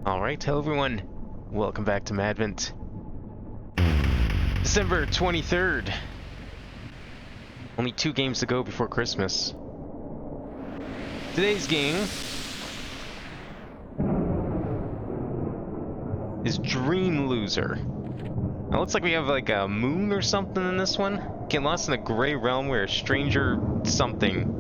Alright, hello everyone. Welcome back to Madvent. December 23rd. Only 2 games to go before Christmas. Today's game is Dream Loser. Now, it looks like we have like a moon or something in this one. Get lost in a gray realm where a stranger something.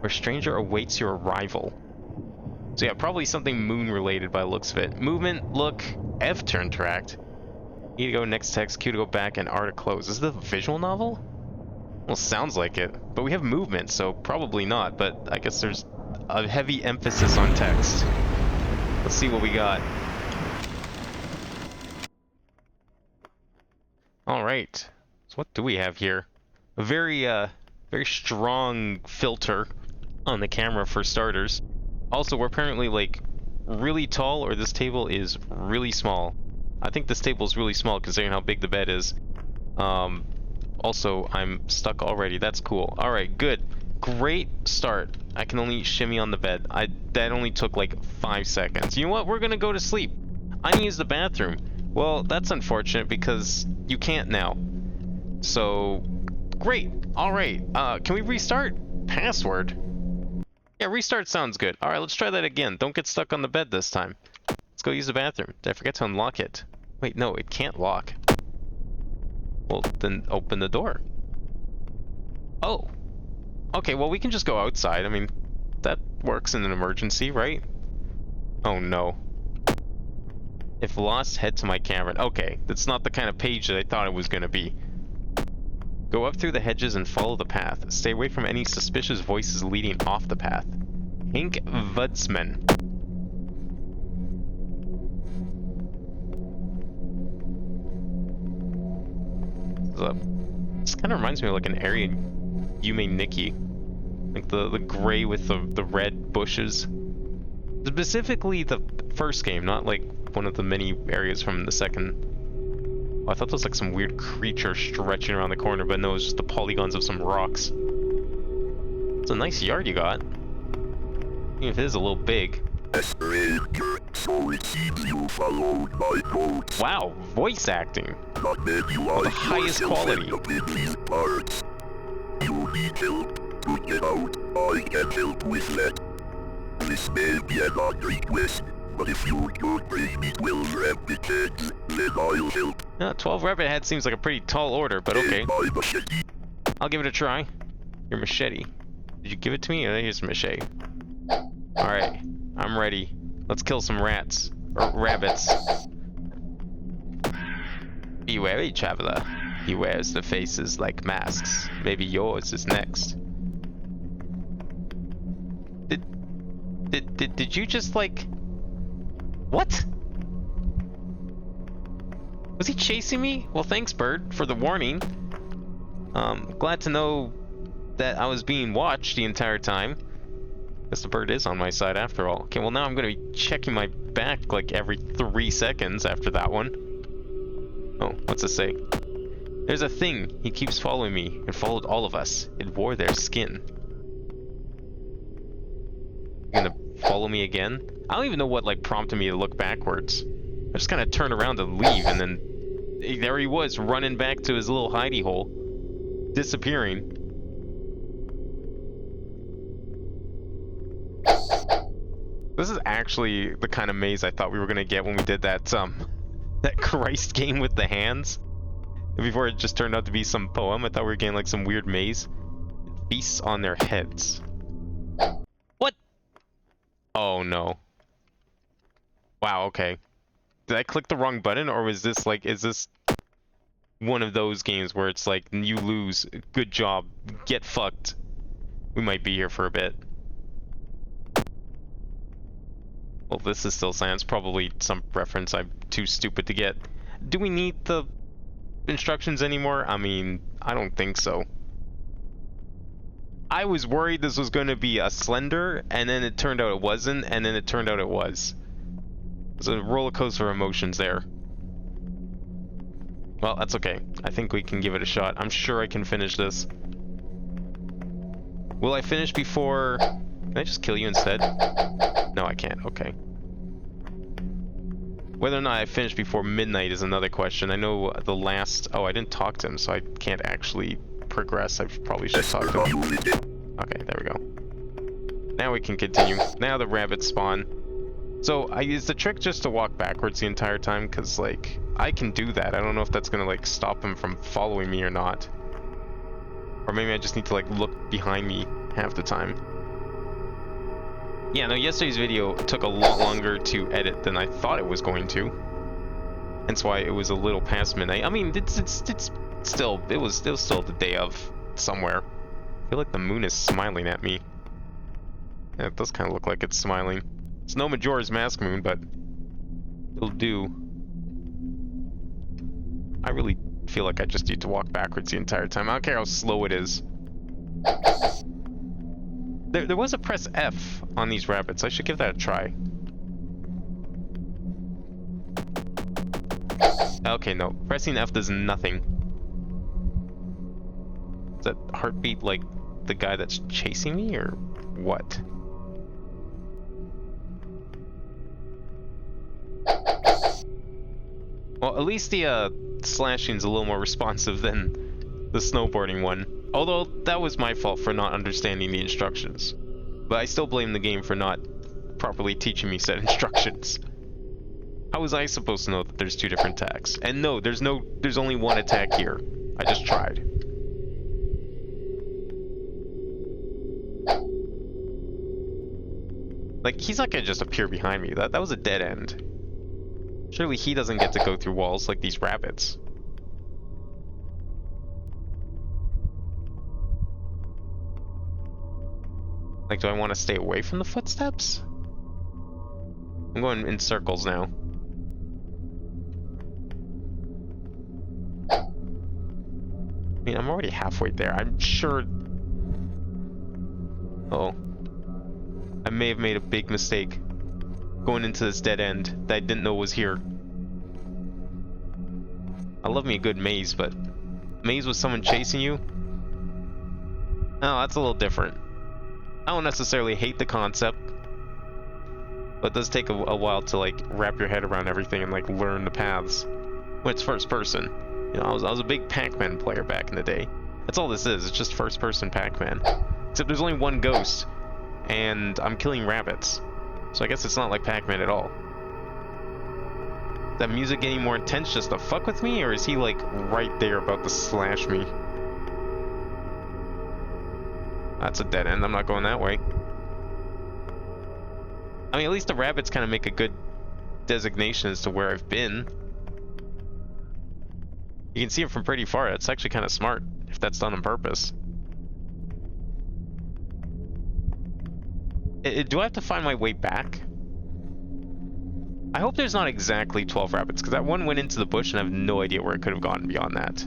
Where stranger awaits your arrival. So yeah, probably something moon related by the looks of it. Movement, look, F to interact. E to go, next text, Q to go back, and R to close. Is this a visual novel? Well, sounds like it. But we have movement, so probably not. But I guess there's a heavy emphasis on text. Let's see what we got. Alright. So what do we have here? A very strong filter on the camera for starters. Also, we're apparently like really tall, or this table is really small. I think this table is really small considering how big the bed is. Also, I'm stuck already. That's cool. Alright, good. Great start. I can only shimmy on the bed. That only took like 5 seconds. You know what? We're gonna go to sleep. I need to use the bathroom. Well, that's unfortunate because you can't now. So, great. Alright. Can we restart? Password? Yeah, restart sounds good. Alright, let's try that again. Don't get stuck on the bed this time. Let's go use the bathroom. Did I forget to unlock it? Wait, no, it can't lock. Well, then open the door. Oh. Okay, well, we can just go outside. I mean, that works in an emergency, right? Oh, no. If lost, head to my camera. Okay, that's not the kind of page that I thought it was going to be. Go up through the hedges and follow the path. Stay away from any suspicious voices leading off the path. Hink Vudsman. This kind of reminds me of like an area in Yume Nikki. Like the gray with the red bushes. Specifically the first game, not like one of the many areas from the second. Oh, I thought there was like some weird creature stretching around the corner, but no, it's just the polygons of some rocks. It's a nice yard you got. Even if it is a little big. Wow, voice acting. Of the highest quality. You need help to get out. I can help with that. This may be an odd request, but if you don't bring me 12 rabbit heads, then I'll help. 12 rabbit heads seems like a pretty tall order, but okay. I'll give it a try. Your machete. Did you give it to me? Here's a machete. Alright, I'm ready. Let's kill some rats. Or rabbits. Be wary, traveler. He wears the faces like masks. Maybe yours is next. Did you just like... What? Was he chasing me? Well, thanks, bird, for the warning. Glad to know that I was being watched the entire time. Guess the bird is on my side after all. Okay, well now I'm gonna be checking my back like every 3 seconds after that one. Oh, what's it say? There's a thing. He keeps following me. It followed all of us. It wore their skin. You gonna follow me again? I don't even know what like prompted me to look backwards. I just kind of turned around to leave, and then there he was, running back to his little hidey hole, disappearing. This is actually the kind of maze I thought we were gonna get when we did that that Christ game with the hands. Before it just turned out to be some poem, I thought we were getting like some weird maze. Feasts on their heads. What? Oh no. Wow, okay. Did I click the wrong button, or was this like, is this one of those games where it's like, you lose, good job, get fucked. We might be here for a bit. Well, this is still science, probably some reference I'm too stupid to get. Do we need the instructions anymore? I mean, I don't think so. I was worried this was going to be a Slender, and then it turned out it wasn't, and then it turned out it was. It was a roller coaster of emotions there. Well, that's okay. I think we can give it a shot. I'm sure I can finish this. Will I finish before Can I just kill you instead? No, I can't. Okay. Whether or not I finish before midnight is another question. I know the last... Oh, I didn't talk to him, so I can't actually progress. I probably should talk to him. Okay, there we go. Now we can continue. Now the rabbits spawn. So, is the trick just to walk backwards the entire time? Because, like, I can do that. I don't know if that's gonna, like, stop him from following me or not. Or maybe I just need to, like, look behind me half the time. Yeah, no, yesterday's video took a lot longer to edit than I thought it was going to. Hence why it was a little past midnight. I mean, it's still, it was still the day of somewhere. I feel like the moon is smiling at me. Yeah, it does kind of look like it's smiling. It's no Majora's Mask moon, but it'll do. I really feel like I just need to walk backwards the entire time. I don't care how slow it is. There was a press F on these rabbits. I should give that a try. Okay, no. Pressing F does nothing. Is that heartbeat like the guy that's chasing me, or what? Well, at least the slashing's a little more responsive than the snowboarding one. Although, that was my fault for not understanding the instructions. But I still blame the game for not properly teaching me said instructions. How was I supposed to know that there's two different attacks? And no, there's only one attack here. I just tried. Like, he's not gonna just appear behind me. That was a dead end. Surely he doesn't get to go through walls like these rabbits. Like, do I want to stay away from the footsteps? I'm going in circles now. I mean, I'm already halfway there. I'm sure... Oh. I may have made a big mistake going into this dead end that I didn't know was here. I love me a good maze, but maze with someone chasing you? Oh, that's a little different. I don't necessarily hate the concept, but it does take a while to like wrap your head around everything and like learn the paths when it's first person. You know, I was a big Pac-Man player back in the day. That's all this is. It's just first person Pac-Man. Except there's only one ghost, and I'm killing rabbits. So I guess it's not like Pac-Man at all. Is that music getting more intense just to fuck with me, or is he like right there about to slash me? That's a dead end. I'm not going that way. I mean, at least the rabbits kind of make a good designation as to where I've been. You can see it from pretty far. It's actually kind of smart, if that's done on purpose. Do I have to find my way back? I hope there's not exactly 12 rabbits, because that one went into the bush and I have no idea where it could have gone beyond that.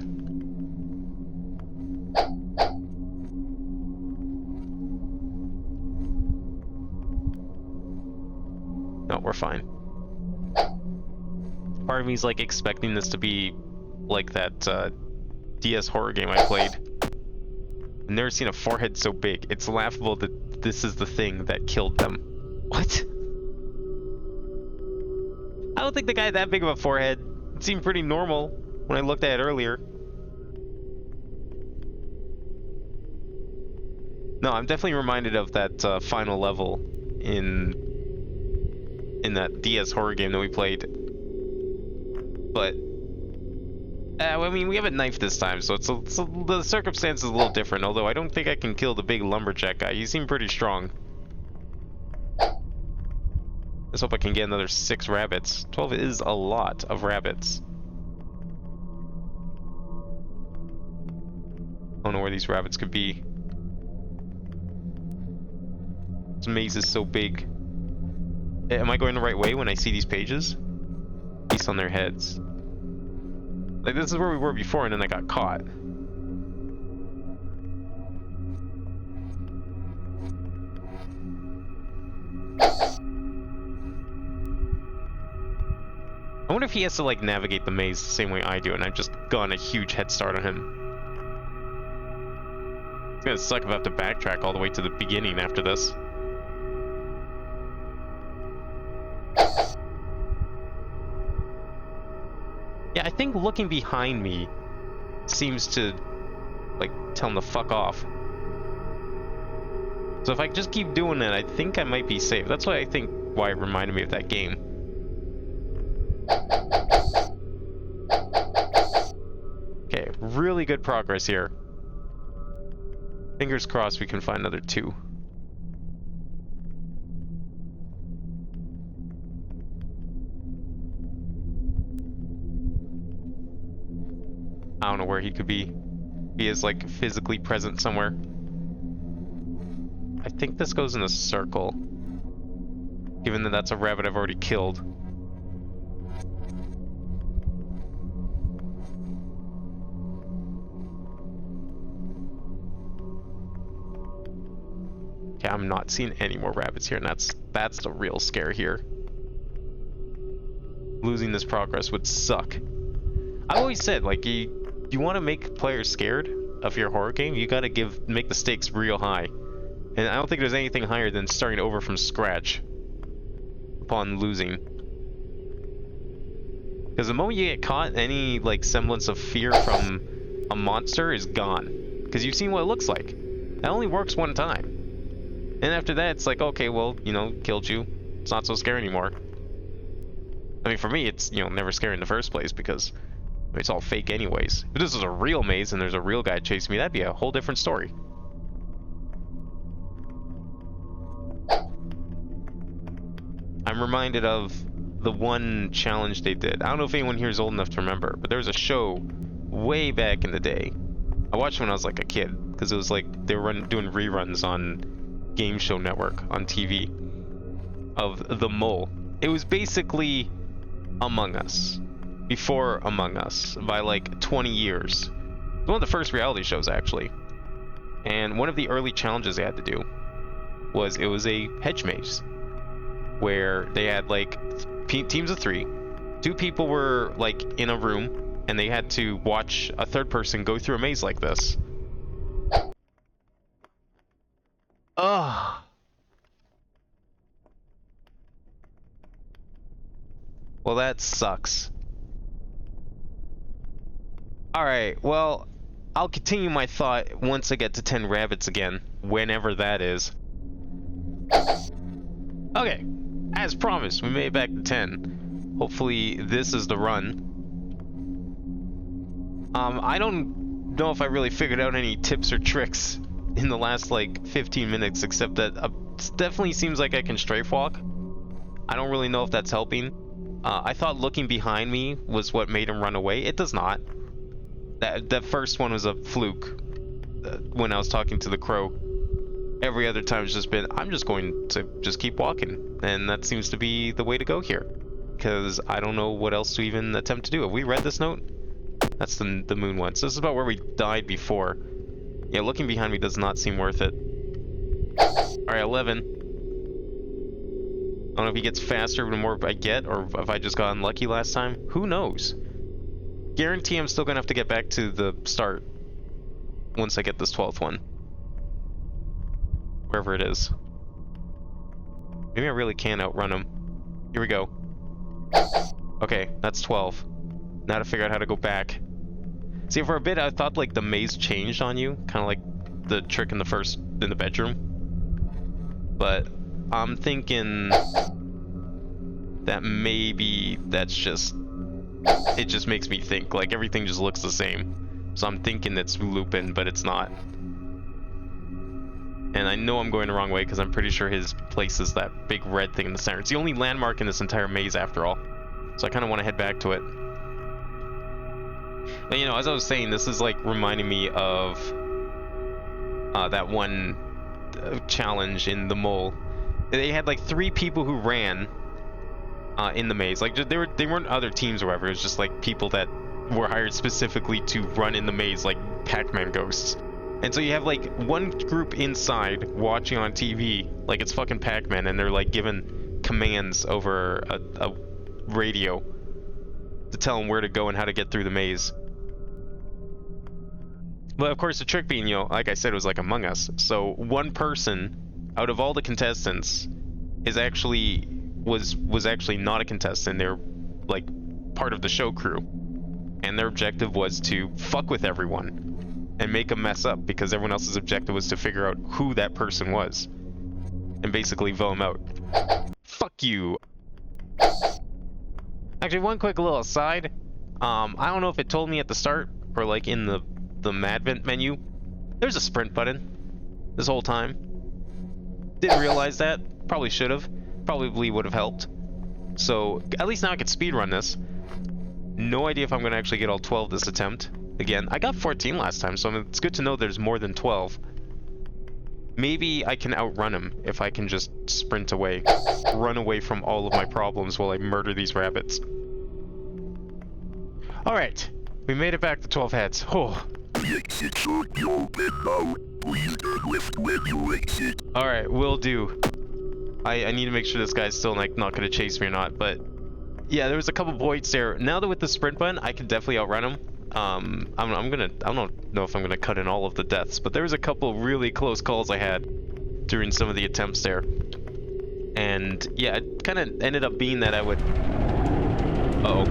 No, we're fine. Part of me's like expecting this to be like that DS horror game I played. I've never seen a forehead so big. It's laughable that this is the thing that killed them. What? I don't think the guy had that big of a forehead. It seemed pretty normal when I looked at it earlier. No, I'm definitely reminded of that final level in that DS horror game that we played. But I mean, we have a knife this time, so the circumstance is a little different. Although I don't think I can kill the big lumberjack guy. He seemed pretty strong. Let's hope I can get another 6 rabbits. 12 is a lot of rabbits. I don't know where these rabbits could be. This maze is so big. Am I going the right way when I see these pages? Piece on their heads. Like, this is where we were before, and then I got caught. I wonder if he has to, like, navigate the maze the same way I do, and I've just gotten a huge head start on him. It's gonna suck if I have to backtrack all the way to the beginning after this. Yeah, I think looking behind me seems to, like, tell him to fuck off. So if I just keep doing it, I think I might be safe. That's why it reminded me of that game. Okay, really good progress here. Fingers crossed we can find another 2. I don't know where he could be. He is, like, physically present somewhere. I think this goes in a circle. Given that that's a rabbit I've already killed. Okay, I'm not seeing any more rabbits here, and that's the real scare here. Losing this progress would suck. I've always said, like, you want to make players scared of your horror game, you gotta make the stakes real high. And I don't think there's anything higher than starting over from scratch upon losing. Because the moment you get caught, any, like, semblance of fear from a monster is gone. Because you've seen what it looks like. That only works one time. And after that, it's like, okay, well, you know, killed you. It's not so scary anymore. I mean, for me, it's, you know, never scary in the first place because it's all fake anyways. If this was a real maze and there's a real guy chasing me, that'd be a whole different story. I'm reminded of the one challenge they did. I don't know if anyone here is old enough to remember, but there was a show way back in the day. I watched it when I was like a kid because it was like they were doing reruns on Game Show Network on TV of The Mole. It was basically Among Us, before Among Us, by like 20 years. It was one of the first reality shows, actually. And one of the early challenges they had to do was, it was a hedge maze, where they had like teams of 3. 2 people were like in a room, and they had to watch a third person go through a maze like this. Ugh. Well, that sucks. Alright, well, I'll continue my thought once I get to 10 rabbits again, whenever that is. Okay, as promised, we made it back to 10. Hopefully this is the run. I don't know if I really figured out any tips or tricks in the last like 15 minutes, except that it definitely seems like I can strafe walk. I don't really know if that's helping. I thought looking behind me was what made him run away. It does not. That first one was a fluke when I was talking to the crow. Every other time it's just been, I'm just going to just keep walking. And that seems to be the way to go here. Because I don't know what else to even attempt to do. Have we read this note? That's the moon one. So this is about where we died before. Yeah, looking behind me does not seem worth it. Alright, 11. I don't know if he gets faster the more I get, or if I just got unlucky last time. Who knows? Guarantee I'm still gonna have to get back to the start once I get this 12th one. Wherever it is. Maybe I really can outrun him. Here we go. Okay, that's 12. Now to figure out how to go back. See, for a bit I thought like the maze changed on you, kind of like the trick in the bedroom. But I'm thinking that maybe that's just, it just makes me think like everything just looks the same. So I'm thinking it's looping, but it's not. And I know I'm going the wrong way because I'm pretty sure his place is that big red thing in the center. It's the only landmark in this entire maze after all. So I kind of want to head back to it. But you know, as I was saying, this is like reminding me of that one challenge in the mole. They had like 3 people who ran in the maze. Like they weren't other teams or whatever. It was just like people that were hired specifically to run in the maze, like Pac-Man ghosts. And so you have like one group inside watching on TV like it's fucking Pac-Man, and they're like given commands over a radio to tell them where to go and how to get through the maze. But of course the trick being, you know, like I said, it was like Among Us. So one person out of all the contestants was actually not a contestant. They're like part of the show crew. and their objective was to fuck with everyone and make a mess up because everyone else's objective was to figure out who that person was and basically vote him out. Fuck you. Actually, one quick little aside. I don't know if it told me at the start or like in the Madvent menu. There's a sprint button this whole time. Didn't realize that. Probably should have. Probably would have helped. So at least now I can speedrun this. No idea if I'm going to actually get all 12 this attempt. Again, I got 14 last time, so it's good to know there's more than 12. Maybe I can outrun him if I can just sprint away. Run away from all of my problems while I murder these rabbits. Alright, we made it back to 12 heads. Oh. The exit should be open now. Please turn left when you exit. Alright, will do. I need to make sure this guy's still like not going to chase me or not, but yeah, there was a couple voids there. Now that with the sprint button, I can definitely outrun him. I don't know if I'm gonna cut in all of the deaths, but there was a couple really close calls I had during some of the attempts there. And yeah, it kind of ended up being that I would... Uh-oh.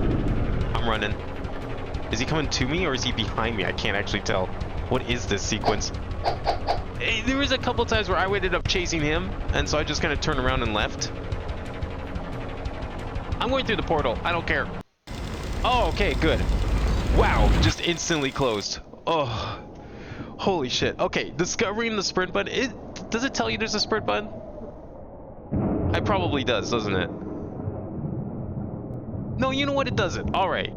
I'm running. Is he coming to me or is he behind me? I can't actually tell. What is this sequence? There was a couple times where I ended up chasing him, and so I just kind of turned around and left. I'm going through the portal. I don't care. Oh, okay, good. Wow, just instantly closed. Oh, holy shit. Okay, discovering the sprint button. Does it tell you there's a sprint button? It probably does, doesn't it? No, you know what? It doesn't. All right.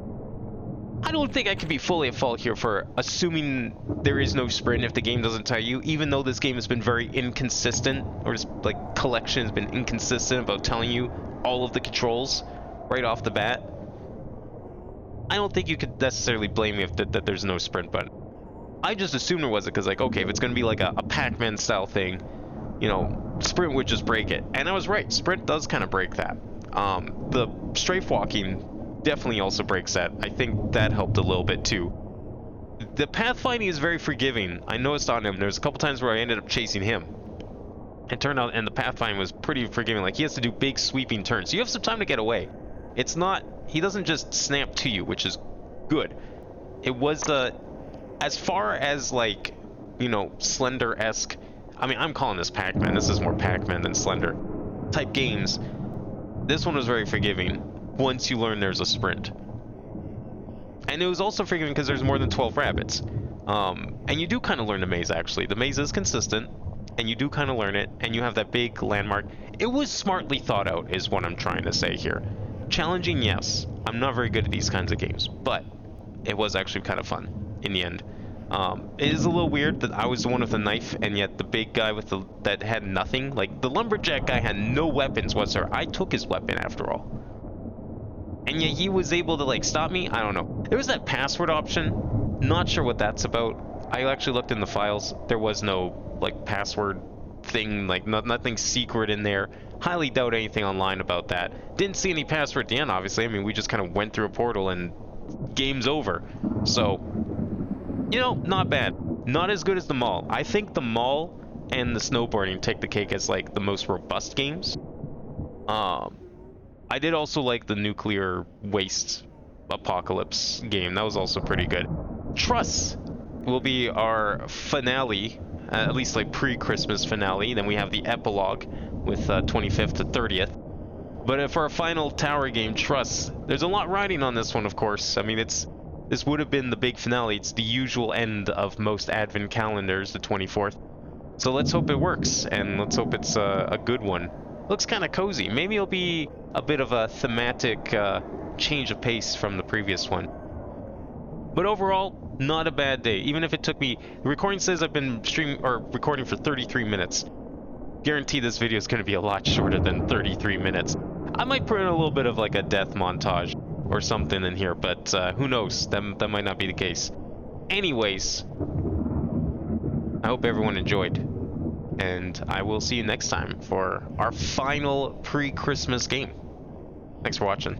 I don't think I could be fully at fault here for assuming there is no sprint if the game doesn't tell you, even though this game has been very inconsistent, or just like collection has been inconsistent about telling you all of the controls right off the bat. I don't think you could necessarily blame me if that there's no sprint button. I just assumed there wasn't because, like, okay, if it's going to be like a Pac-Man style thing, you know, sprint would just break it. And I was right. Sprint does kind of break that. The strafe walking definitely also breaks that. I think that helped a little bit too. The pathfinding is very forgiving. I noticed on him, there's a couple times where I ended up chasing him. It turned out, and the pathfinding was pretty forgiving. Like, he has to do big sweeping turns. So you have some time to get away. It's not, he doesn't just snap to you, which is good. It was, as far as, like, you know, Slender-esque, I mean, I'm calling this Pac-Man. This is more Pac-Man than Slender type games. This one was very forgiving once you learn there's a sprint. And it was also forgiving because there's more than 12 rabbits. And you do kind of learn the maze, actually. The maze is consistent, and you do kind of learn it, and you have that big landmark. It was smartly thought out, is what I'm trying to say here. Challenging, yes. I'm not very good at these kinds of games, but it was actually kind of fun in the end. It is a little weird that I was the one with the knife, and yet the big guy with that had nothing. Like, the lumberjack guy had no weapons whatsoever. I took his weapon, after all. And yet he was able to, like, stop me? I don't know. There was that password option. Not sure what that's about. I actually looked in the files. There was no, like, password thing, like, nothing secret in there. Highly doubt anything online about that. Didn't see any password at the end, obviously. I mean, we just kind of went through a portal and game's over. So, you know, not bad. Not as good as the mall. I think the mall and the snowboarding take the cake as, like, the most robust games. I did also like the nuclear waste apocalypse game. That was also pretty good. Trust will be our finale, at least like pre-Christmas finale. Then we have the epilogue with 25th to 30th. But for our final tower game, Trust, there's a lot riding on this one, of course. I mean, this would have been the big finale. It's the usual end of most Advent calendars, the 24th. So let's hope it works, and let's hope it's a good one. Looks kind of cozy. Maybe it'll be a bit of a thematic change of pace from the previous one. But overall, not a bad day. Even if it took me... The recording says I've been recording for 33 minutes. Guarantee this video is going to be a lot shorter than 33 minutes. I might put in a little bit of like a death montage or something in here, but who knows? That might not be the case. Anyways, I hope everyone enjoyed. And I will see you next time for our final pre-Christmas game. Thanks for watching.